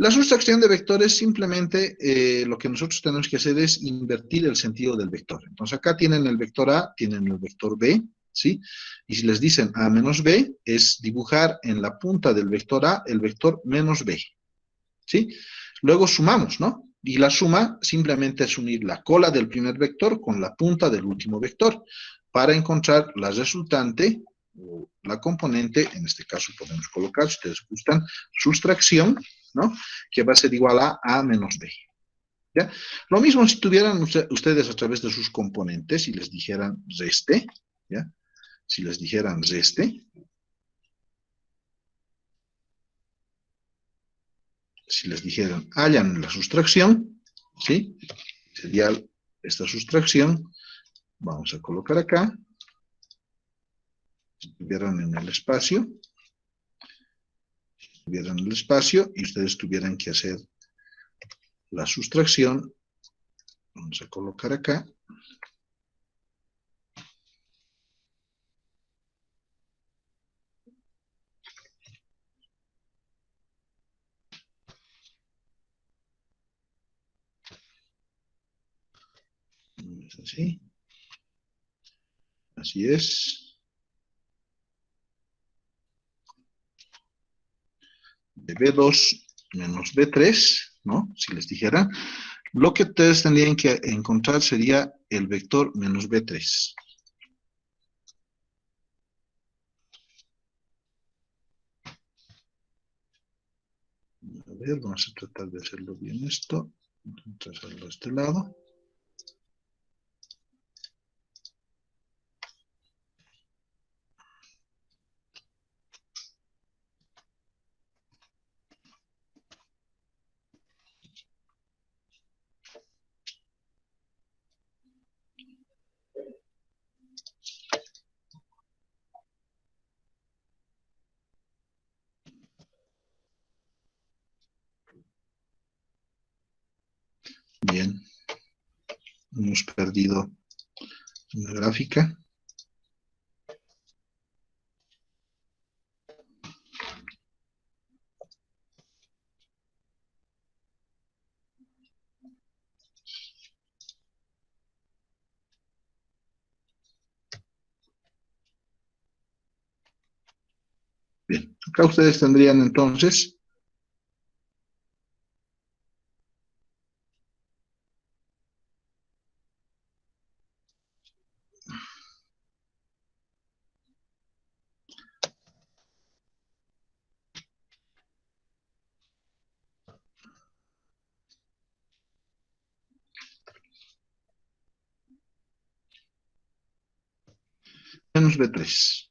La sustracción de vectores simplemente lo que nosotros tenemos que hacer es invertir el sentido del vector. Entonces acá tienen el vector A, tienen el vector B, ¿sí? Y si les dicen A menos B, es dibujar en la punta del vector A el vector menos B, ¿sí? Luego sumamos, ¿no? Y la suma simplemente es unir la cola del primer vector con la punta del último vector para encontrar la resultante o la componente, en este caso podemos colocar, si ustedes gustan, sustracción, ¿no? Que va a ser igual a A menos B. ¿Ya? Lo mismo si tuvieran ustedes a través de sus componentes y les dijeran reste, ¿ya? Si les dijeran reste, si les dijeran hallan la sustracción, ¿sí? Sería esta sustracción, vamos a colocar acá, si estuvieran en el espacio, y ustedes tuvieran que hacer la sustracción, vamos a colocar acá, así, así es, de B2 menos B3, ¿no? Si les dijera, lo que ustedes tendrían que encontrar sería el vector menos B3. A ver, vamos a tratar de hacerlo bien esto. Vamos a hacerlo de este lado. Bien, hemos perdido una gráfica. Bien, acá ustedes tendrían entonces menos B3.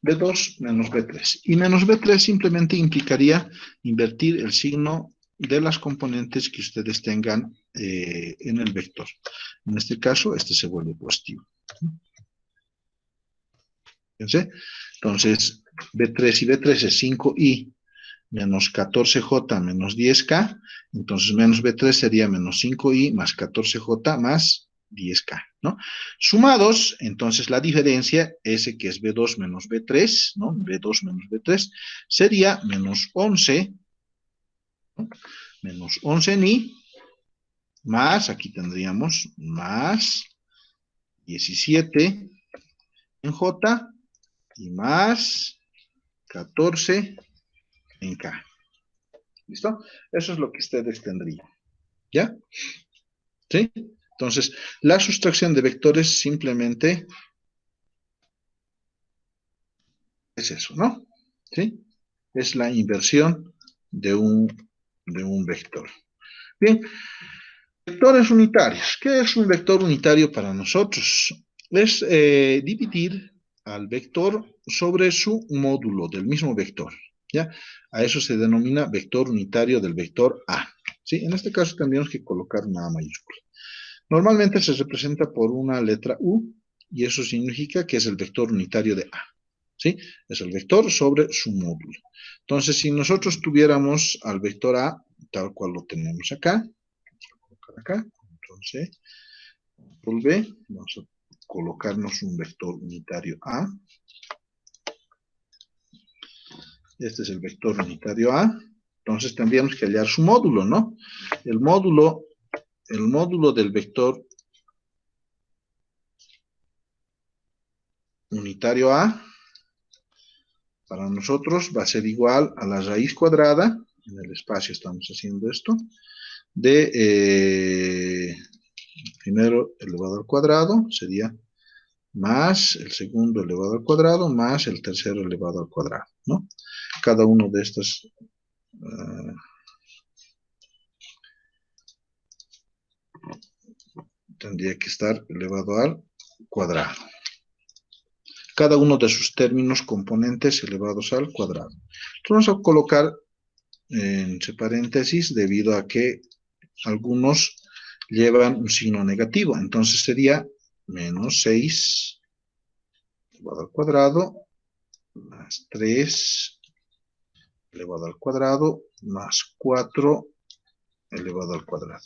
B2 menos B3. Y menos B3 simplemente implicaría invertir el signo de las componentes que ustedes tengan en el vector. En este caso, este se vuelve positivo. Fíjense. Entonces, B3 y B3 es 5i menos 14j menos 10k. Entonces, menos B3 sería menos 5i más 14j más 10k, ¿no? Sumados, entonces la diferencia, ese que es B2 menos B3, ¿no? B2 menos B3, sería menos 11, ¿no? Menos 11 ni, más, aquí tendríamos más 17 en J y más 14 en K. ¿Listo? Eso es lo que ustedes tendrían. ¿Ya? ¿Sí? Entonces, la sustracción de vectores simplemente es eso, ¿no? ¿Sí? Es la inversión de un vector. Bien, vectores unitarios. ¿Qué es un vector unitario para nosotros? Es dividir al vector sobre su módulo del mismo vector, ¿ya? A eso se denomina vector unitario del vector A, ¿sí? En este caso tendríamos que colocar una A mayúscula. Normalmente se representa por una letra U, y eso significa que es el vector unitario de A, ¿sí? Es el vector sobre su módulo. Entonces, si nosotros tuviéramos al vector A, tal cual lo tenemos acá, vamos a colocar acá, entonces, control B, vamos a colocarnos un vector unitario A. Este es el vector unitario A. Entonces tendríamos que hallar su módulo, ¿no? El módulo del vector unitario A para nosotros va a ser igual a la raíz cuadrada, en el espacio estamos haciendo esto, de primero elevado al cuadrado, sería más el segundo elevado al cuadrado, más el tercero elevado al cuadrado, ¿no? Cada uno de estos tendría que estar elevado al cuadrado. Cada uno de sus términos componentes elevados al cuadrado. Entonces vamos a colocar entre paréntesis debido a que algunos llevan un signo negativo. Entonces sería menos 6 elevado al cuadrado más 3 elevado al cuadrado más 4 elevado al cuadrado.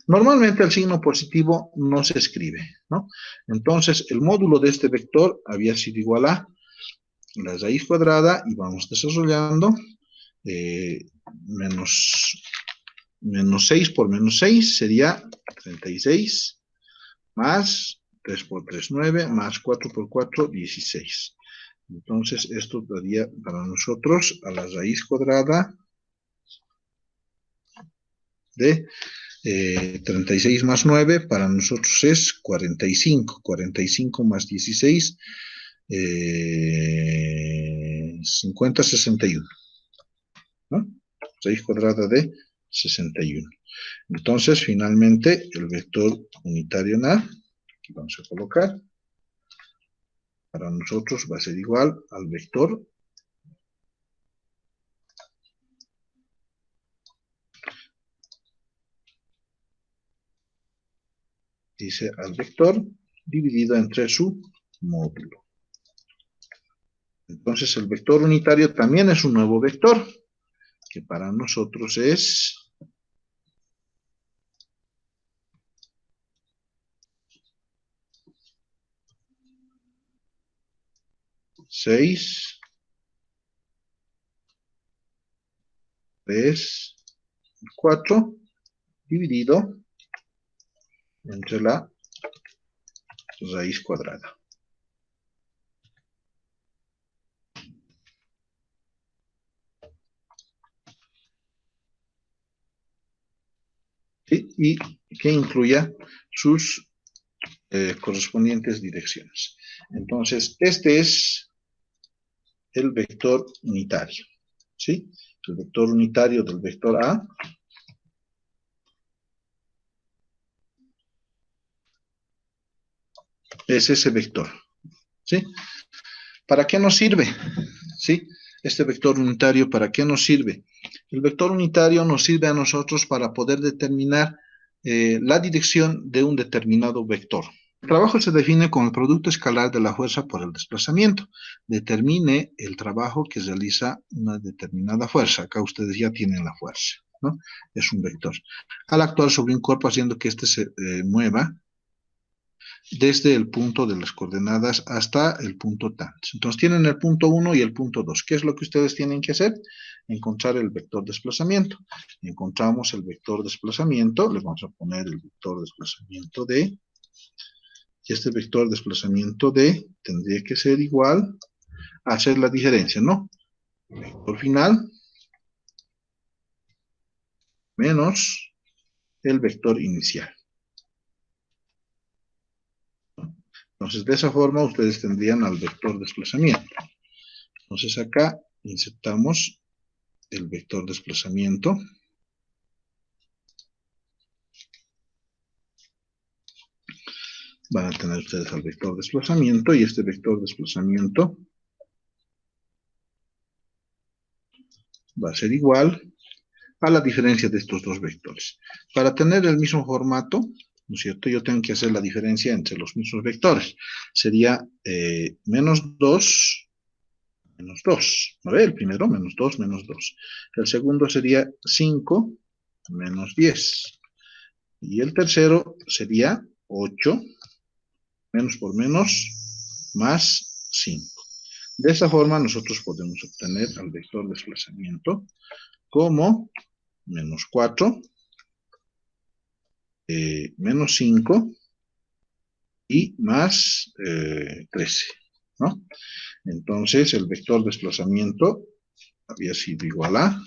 Normalmente el signo positivo no se escribe, ¿no? Entonces el módulo de este vector había sido igual a la raíz cuadrada y vamos desarrollando menos 6 por menos 6 sería 36 más 3 por 3, 9 más 4 por 4, 16. Entonces esto daría para nosotros a la raíz cuadrada de 36 más 9 para nosotros es 45. 45 más 16, 50, 61. ¿No? Raíz cuadrada de 61. Entonces, finalmente, el vector unitario en A, aquí vamos a colocar, para nosotros va a ser igual al vector dividido entre su módulo. Entonces, el vector unitario también es un nuevo vector, que para nosotros es 6, 3, 4, dividido entre la raíz cuadrada. Y que incluya sus correspondientes direcciones. Entonces, este es el vector unitario, ¿sí? El vector unitario del vector A es ese vector, ¿sí? ¿Para qué nos sirve? ¿Sí? Este vector unitario, ¿para qué nos sirve? El vector unitario nos sirve a nosotros para poder determinar la dirección de un determinado vector. El trabajo se define como el producto escalar de la fuerza por el desplazamiento. Determine el trabajo que realiza una determinada fuerza. Acá ustedes ya tienen la fuerza, ¿no? Es un vector. Al actuar sobre un cuerpo haciendo que éste se mueva desde el punto de las coordenadas hasta el punto tan. Entonces tienen el punto 1 y el punto 2. ¿Qué es lo que ustedes tienen que hacer? Encontrar el vector desplazamiento. Encontramos el vector desplazamiento, le vamos a poner el vector desplazamiento D, y este vector desplazamiento D tendría que ser igual a hacer la diferencia, ¿no? Vector final menos el vector inicial. Entonces, de esa forma, ustedes tendrían al vector desplazamiento. Entonces, acá insertamos el vector desplazamiento. Van a tener ustedes al vector desplazamiento, y este vector desplazamiento va a ser igual a la diferencia de estos dos vectores. Para tener el mismo formato, ¿no es cierto? Yo tengo que hacer la diferencia entre los mismos vectores. Sería menos 2, menos 2. A ver, el primero, menos 2, menos 2. El segundo sería 5, menos 10. Y el tercero sería 8, menos por menos, más 5. De esta forma nosotros podemos obtener al vector desplazamiento como menos 4, menos 5 y más 13, ¿no? Entonces el vector desplazamiento había sido igual a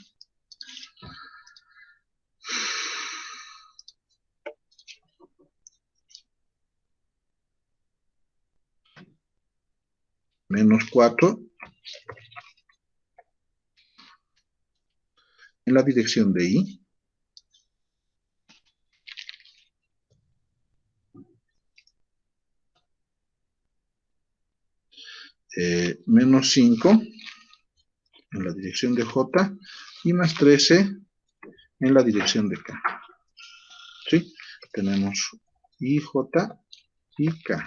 menos 4 en la dirección de Y, menos 5 en la dirección de J y más 13 en la dirección de K. ¿Sí? Tenemos IJ y K.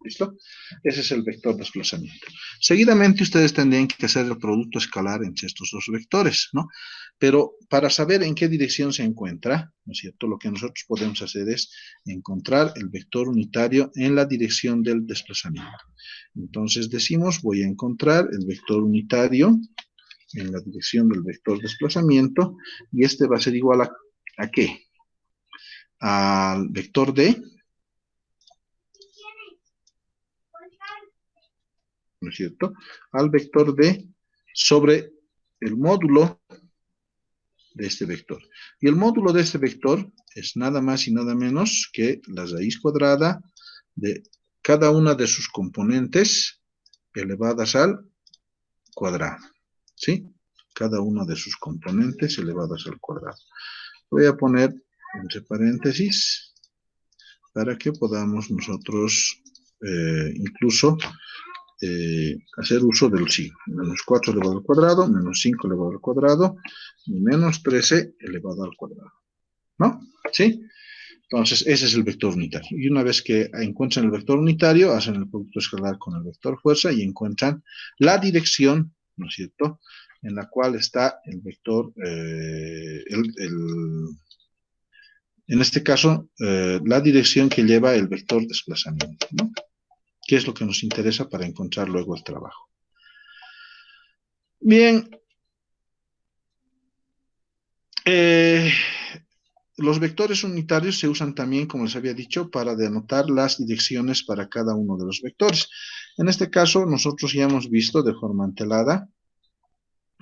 ¿Listo? Ese es el vector desplazamiento. Seguidamente ustedes tendrían que hacer el producto escalar entre estos dos vectores, ¿no? Pero para saber en qué dirección se encuentra, ¿no es cierto? Lo que nosotros podemos hacer es encontrar el vector unitario en la dirección del desplazamiento. Entonces decimos, voy a encontrar el vector unitario en la dirección del vector desplazamiento, y este va a ser igual ¿a qué? Al vector D, ¿no es cierto? Al vector D sobre el módulo de este vector. Y el módulo de este vector es nada más y nada menos que la raíz cuadrada de cada una de sus componentes elevadas al cuadrado. ¿Sí? Cada una de sus componentes elevadas al cuadrado. Voy a poner entre paréntesis para que podamos nosotros incluso hacer uso del signo. Menos 4 elevado al cuadrado, menos 5 elevado al cuadrado, y menos 13 elevado al cuadrado. ¿No? ¿Sí? Entonces, ese es el vector unitario. Y una vez que encuentran el vector unitario, hacen el producto escalar con el vector fuerza y encuentran la dirección, ¿no es cierto?, en la cual está el vector, en este caso, la dirección que lleva el vector desplazamiento, ¿no? Que es lo que nos interesa para encontrar luego el trabajo. Bien. Los vectores unitarios se usan también, como les había dicho, para denotar las direcciones para cada uno de los vectores. En este caso, nosotros ya hemos visto de forma antelada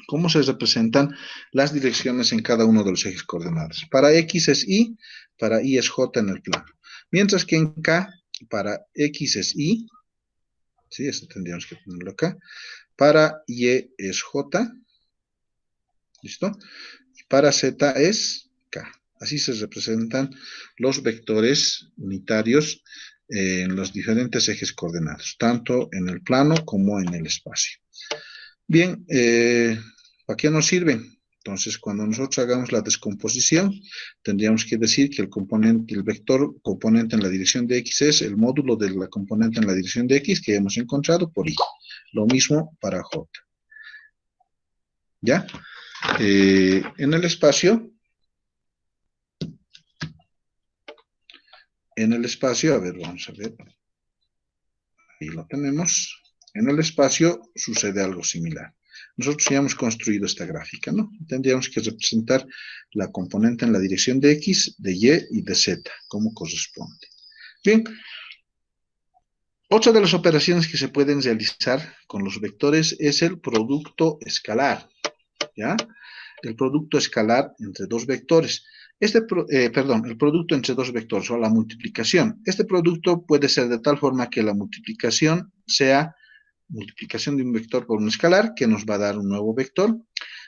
cómo se representan las direcciones en cada uno de los ejes coordenados. Para X es Y, para Y es J en el plano. Mientras que en K, para X es Y, ¿sí? Esto tendríamos que ponerlo acá. Para Y es J, ¿listo? Y para Z es K. Así se representan los vectores unitarios en los diferentes ejes coordenados, tanto en el plano como en el espacio. Bien, ¿para qué nos sirven? Entonces, cuando nosotros hagamos la descomposición, tendríamos que decir que el vector componente en la dirección de X es el módulo de la componente en la dirección de X que hemos encontrado por Y. Lo mismo para J. ¿Ya? En el espacio, a ver, vamos a ver. Ahí lo tenemos. En el espacio sucede algo similar. Nosotros ya hemos construido esta gráfica, ¿no? Tendríamos que representar la componente en la dirección de X, de Y y de Z, como corresponde. Bien. Otra de las operaciones que se pueden realizar con los vectores es el producto escalar, ¿ya? El producto escalar entre dos vectores. El producto entre dos vectores o la multiplicación. Este producto puede ser de tal forma que la multiplicación sea multiplicación de un vector por un escalar, que nos va a dar un nuevo vector.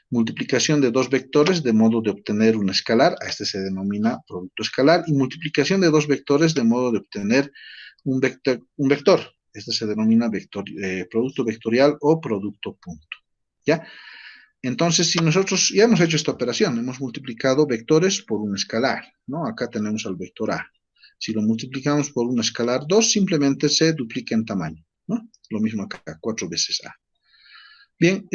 Multiplicación de dos vectores de modo de obtener un escalar, a este se denomina producto escalar, y multiplicación de dos vectores de modo de obtener un vector. Este se denomina producto vectorial o producto punto. ¿Ya? Entonces, si nosotros ya hemos hecho esta operación, hemos multiplicado vectores por un escalar, ¿no? Acá tenemos al vector A. Si lo multiplicamos por un escalar 2, simplemente se duplica en tamaño, ¿no? Lo mismo acá, 4 veces A. Bien,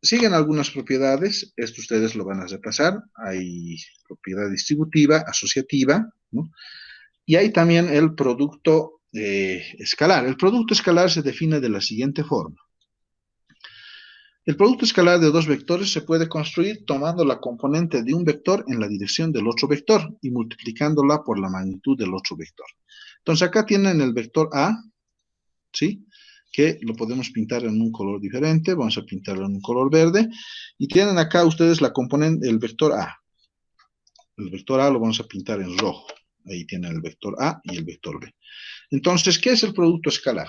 siguen algunas propiedades, esto ustedes lo van a repasar. Hay propiedad distributiva, asociativa, ¿no? Y hay también el producto escalar. El producto escalar se define de la siguiente forma. El producto escalar de dos vectores se puede construir tomando la componente de un vector en la dirección del otro vector y multiplicándola por la magnitud del otro vector. Entonces acá tienen el vector A, ¿sí? Que lo podemos pintar en un color diferente. Vamos a pintarlo en un color verde. Y tienen acá ustedes la componente, el vector A. El vector A lo vamos a pintar en rojo. Ahí tienen el vector A y el vector B. Entonces, ¿qué es el producto escalar?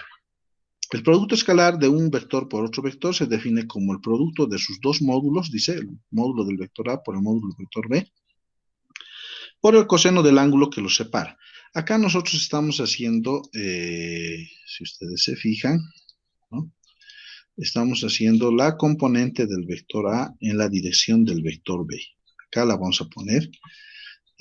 El producto escalar de un vector por otro vector se define como el producto de sus dos módulos, dice el módulo del vector A por el módulo del vector B, por el coseno del ángulo que los separa. Acá nosotros estamos haciendo, si ustedes se fijan, ¿no? Estamos haciendo la componente del vector A en la dirección del vector B. Acá la vamos a poner.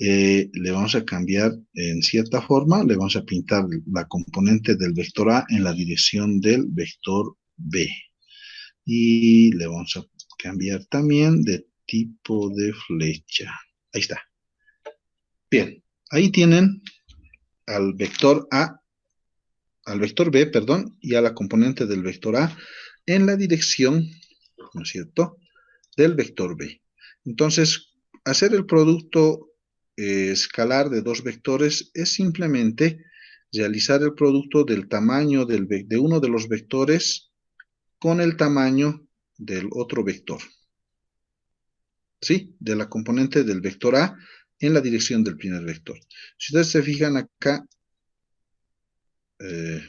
Le vamos a cambiar en cierta forma, le vamos a pintar la componente del vector A en la dirección del vector B. Y le vamos a cambiar también de tipo de flecha. Ahí está. Bien, ahí tienen al vector A, al vector B, perdón, y a la componente del vector A en la dirección, ¿no es cierto?, del vector B. Entonces, hacer el producto escalar de dos vectores es simplemente realizar el producto del tamaño de uno de los vectores con el tamaño del otro vector. ¿Sí? De la componente del vector A en la dirección del primer vector. Si ustedes se fijan acá,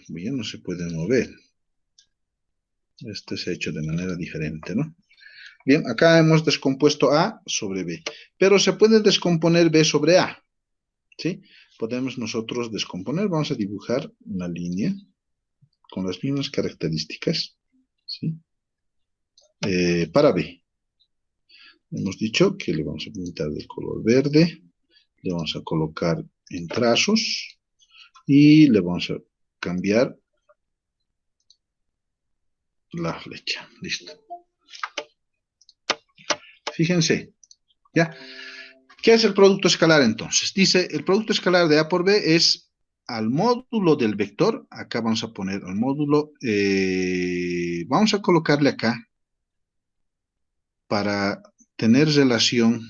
bien, no se puede mover. Este se ha hecho de manera diferente, ¿no? Bien, acá hemos descompuesto A sobre B, pero se puede descomponer B sobre A, ¿sí? Podemos nosotros descomponer, vamos a dibujar una línea con las mismas características, ¿sí? Para B. Hemos dicho que le vamos a pintar de color verde, le vamos a colocar en trazos y le vamos a cambiar la flecha. Listo. Fíjense, ¿ya? ¿Qué es el producto escalar entonces? Dice, el producto escalar de A por B es al módulo del vector. Acá vamos a poner al módulo, vamos a colocarle acá para tener relación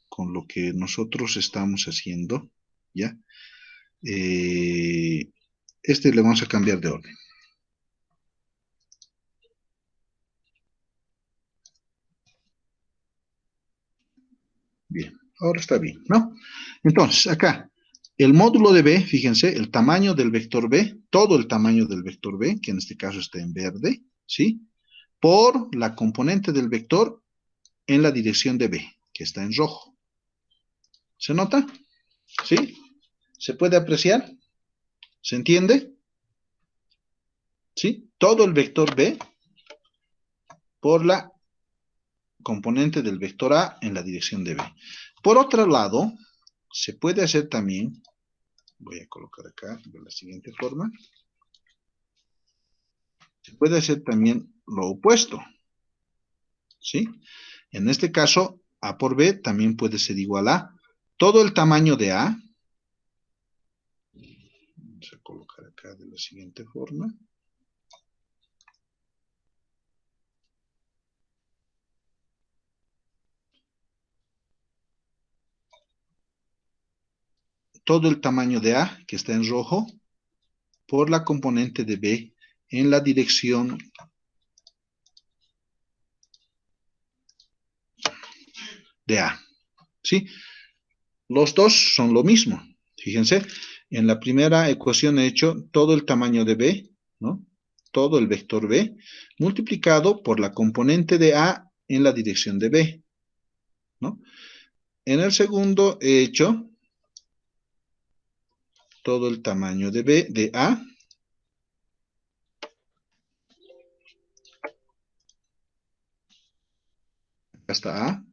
con lo que nosotros estamos haciendo, ¿ya? Este le vamos a cambiar de orden. Bien, ahora está bien, ¿no? Entonces, acá, el módulo de B, fíjense, el tamaño del vector B, todo el tamaño del vector B, que en este caso está en verde, ¿sí? Por la componente del vector en la dirección de B, que está en rojo. ¿Se nota? ¿Sí? ¿Se puede apreciar? ¿Se entiende? ¿Sí? Todo el vector B por la componente del vector A en la dirección de B. Por otro lado, se puede hacer también, voy a colocar acá de la siguiente forma, se puede hacer también lo opuesto, ¿sí? En este caso, A por B también puede ser igual a todo el tamaño de A, vamos a colocar acá de la siguiente forma, todo el tamaño de A, que está en rojo, por la componente de B en la dirección de A, ¿sí? Los dos son lo mismo. Fíjense, en la primera ecuación he hecho todo el tamaño de B, ¿no? Todo el vector B, multiplicado por la componente de A en la dirección de B, ¿no? En el segundo he hecho todo el tamaño de B, de A, hasta A,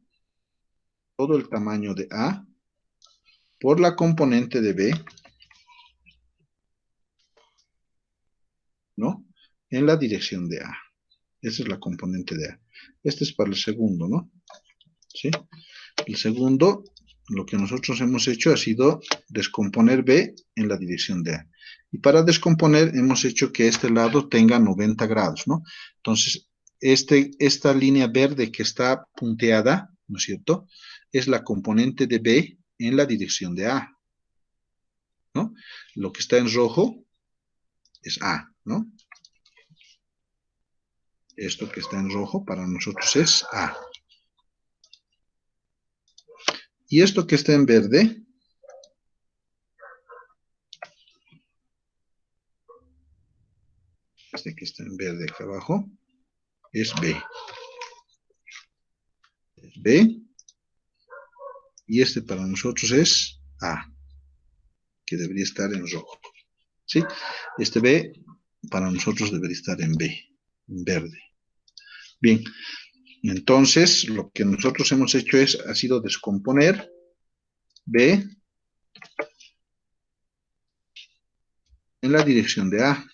todo el tamaño de A, por la componente de B, ¿no? En la dirección de A. Esa es la componente de A. Este es para el segundo, ¿no? ¿Sí? El segundo lo que nosotros hemos hecho ha sido descomponer B en la dirección de A. Y para descomponer hemos hecho que este lado tenga 90 grados, ¿no? Entonces, esta línea verde que está punteada, ¿no es cierto?, es la componente de B en la dirección de A, ¿no? Lo que está en rojo es A, ¿no? Esto que está en rojo para nosotros es A. Y esto que está en verde este que está en verde acá abajo es B. Es B. Y este para nosotros es A, que debería estar en rojo. ¿Sí? Este B para nosotros debería estar en B, en verde. Bien, entonces lo que nosotros hemos hecho ha sido descomponer B en la dirección de A.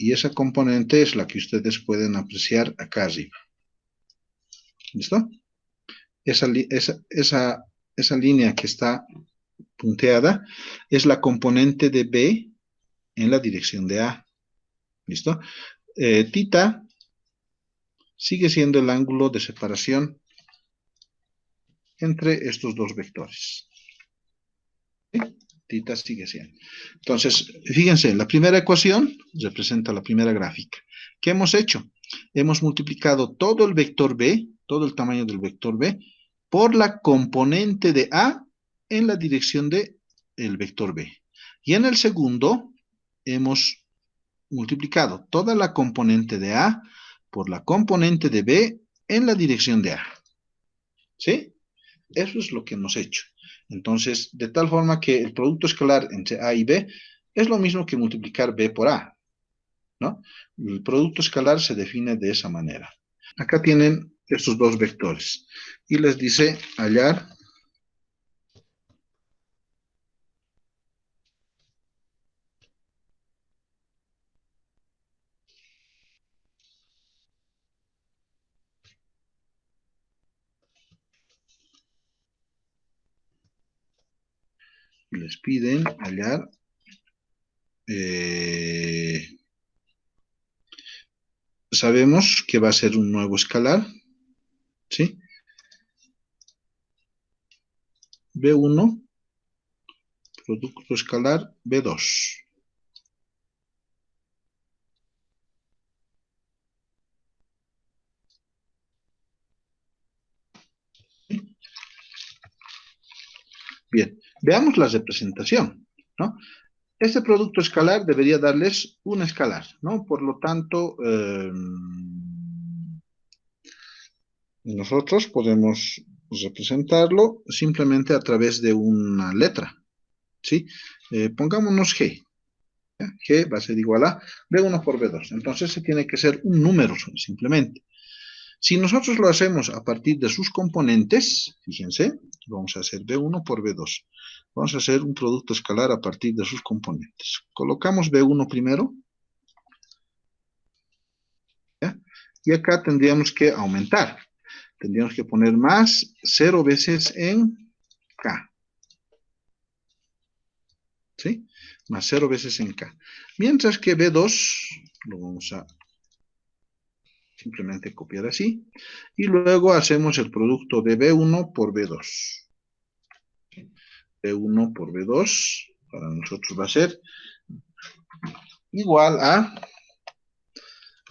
Y esa componente es la que ustedes pueden apreciar acá arriba. ¿Listo? Esa línea que está punteada es la componente de B en la dirección de A. ¿Listo? Tita sigue siendo el ángulo de separación entre estos dos vectores. ¿Sí? Tita sigue siendo. Entonces, fíjense, la primera ecuación representa la primera gráfica. ¿Qué hemos hecho? Hemos multiplicado todo el vector B, todo el tamaño del vector B, por la componente de A en la dirección del vector B. Y en el segundo, hemos multiplicado toda la componente de A por la componente de B en la dirección de A. ¿Sí? Eso es lo que hemos hecho. Entonces, de tal forma que el producto escalar entre A y B es lo mismo que multiplicar B por A, ¿no? El producto escalar se define de esa manera. Acá tienen estos dos vectores. Y les dice hallar y les piden hallar sabemos que va a ser un nuevo escalar, ¿sí? B1, producto escalar B2. ¿Sí? Bien, veamos la representación, ¿no? Este producto escalar debería darles un escalar, ¿no? Por lo tanto, nosotros podemos representarlo simplemente a través de una letra, ¿sí? Pongámonos G. ¿Ya? G va a ser igual a B1 por B2. Entonces, se tiene que ser un número simplemente. Si nosotros lo hacemos a partir de sus componentes, fíjense, vamos a hacer B1 por B2. Vamos a hacer un producto escalar a partir de sus componentes. Colocamos B1 primero. ¿Ya? Y acá tendríamos que aumentar. Tendríamos que poner más 0 veces en K. ¿Sí? Más 0 veces en K. Mientras que B2 lo vamos a simplemente copiar así. Y luego hacemos el producto de B1 por B2. B1 por B2 para nosotros va a ser igual a...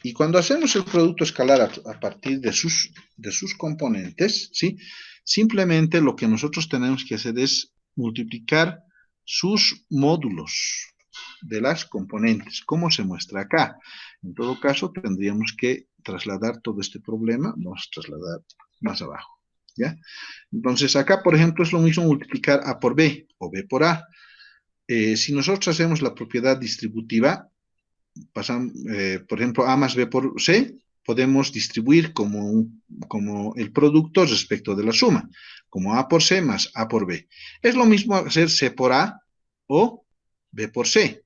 Y cuando hacemos el producto escalar a partir de sus componentes, ¿sí? Simplemente lo que nosotros tenemos que hacer es multiplicar sus módulos de las componentes, como se muestra acá. En todo caso, tendríamos que trasladar todo este problema, vamos a trasladar más abajo, ¿ya? Entonces, acá, por ejemplo, es lo mismo multiplicar A por B o B por A. Si nosotros hacemos la propiedad distributiva, por ejemplo, A más B por C, podemos distribuir como el producto respecto de la suma, como A por C más A por B. Es lo mismo hacer C por A o B por C,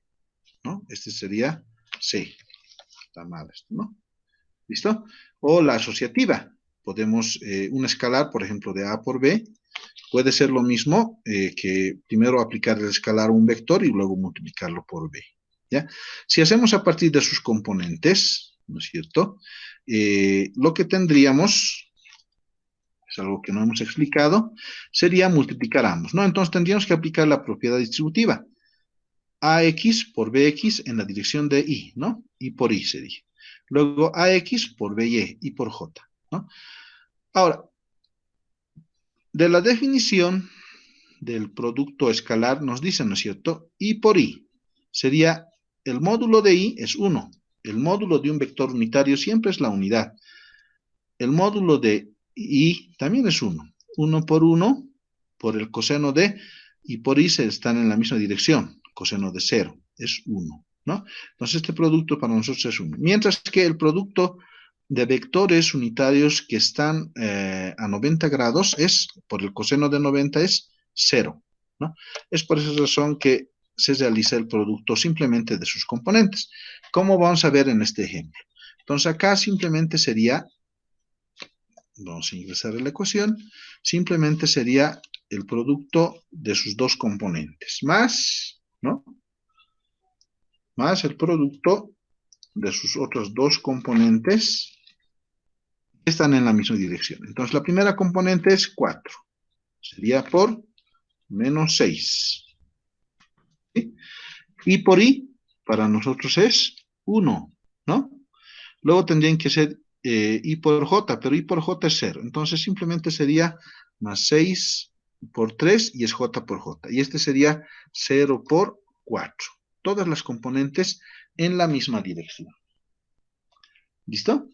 ¿no? Este sería C. Está mal esto, ¿no? ¿Listo? O la asociativa. Podemos, un escalar, por ejemplo, de A por B, puede ser lo mismo que primero aplicar el escalar a un vector y luego multiplicarlo por B. ¿Ya? Si hacemos a partir de sus componentes, ¿no es cierto? Lo que tendríamos, es algo que no hemos explicado, sería multiplicar ambos, ¿no? Entonces tendríamos que aplicar la propiedad distributiva. AX por BX en la dirección de Y, ¿no? Y por Y sería. Luego AX por BY, Y por J, ¿no? Ahora, de la definición del producto escalar nos dice, ¿no es cierto? Y por Y sería, el módulo de Y es 1. El módulo de un vector unitario siempre es la unidad. El módulo de Y también es 1. 1 por 1 por el coseno de, y por Y se están en la misma dirección. Coseno de 0 es 1, ¿no? Entonces este producto para nosotros es 1. Mientras que el producto de vectores unitarios que están a 90 grados es, por el coseno de 90 es 0, ¿no? Es por esa razón que se realiza el producto simplemente de sus componentes, como vamos a ver en este ejemplo. Entonces acá simplemente sería, vamos a ingresar a la ecuación, simplemente sería el producto de sus dos componentes, más, ¿no? Más el producto de sus otros dos componentes que están en la misma dirección. Entonces la primera componente es 4, sería por menos 6. ¿Sí? Y por Y para nosotros es 1, ¿no? Luego tendrían que ser Y por J, pero Y por J es 0. Entonces simplemente sería más 6 por 3 y es J por J. Y este sería 0 por 4. Todas las componentes en la misma dirección. ¿Listo?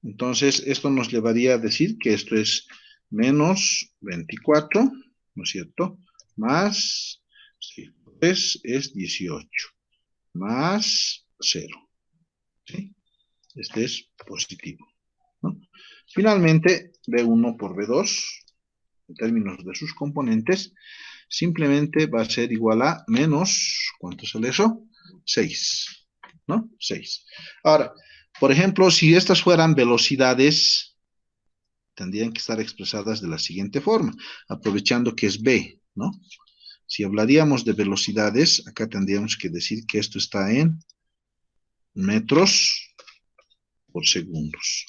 Entonces esto nos llevaría a decir que esto es menos 24, ¿no es cierto? Más 3 es 18. Más 0. ¿Sí? Este es positivo, ¿no? Finalmente, B1 por B2, en términos de sus componentes, simplemente va a ser igual a menos, ¿cuánto sale eso? 6, ¿no? 6. Ahora, por ejemplo, si estas fueran velocidades, tendrían que estar expresadas de la siguiente forma, aprovechando que es B, ¿no? Si hablaríamos de velocidades, acá tendríamos que decir que esto está en metros por segundos,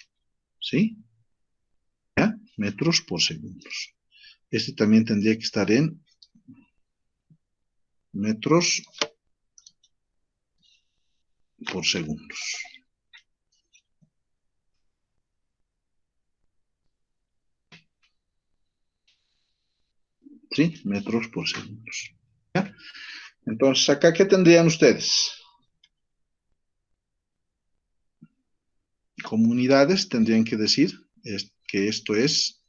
¿sí? ¿Ya? Metros por segundos. Este también tendría que estar en metros por segundos. ¿Sí? Metros por segundos. ¿Ya? Entonces, acá, ¿qué tendrían ustedes? Como unidades tendrían que decir que esto es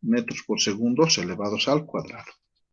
metros por segundos elevados al cuadrado.